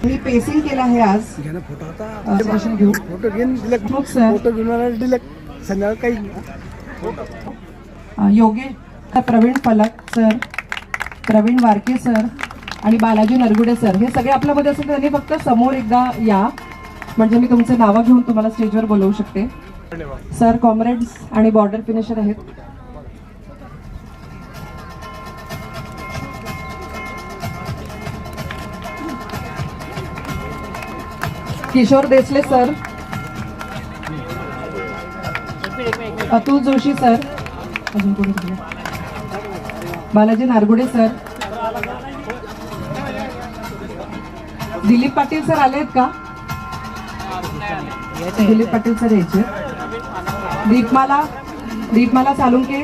मी pacing केलं आहे आज सेशन घेऊ फोटो घेऊन मग सर फोटो घेऊन दिलं संध्याकाळी काही योगेश प्रवीण फलक सर, प्रवीण वारके सर आणि बालाजी नरगुडे सर हे सगळे आपल्यामध्ये असेल तर त्यांनी फक्त समोर एकदा या, म्हणजे मी तुमचे नावं घेऊन तुम्हाला स्टेजवर बोलवू शकते. सर कॉम्रेड्स आणि बॉर्डर फिनिशर आहेत. किशोर देसले सर, अतुल जोशी सर, अजून कोणी sir, Balaji Nargude sir, Dilip Patil sir आले आहेत का? दिलीप पाटील सर यायचे. दीपमाला सालुंके,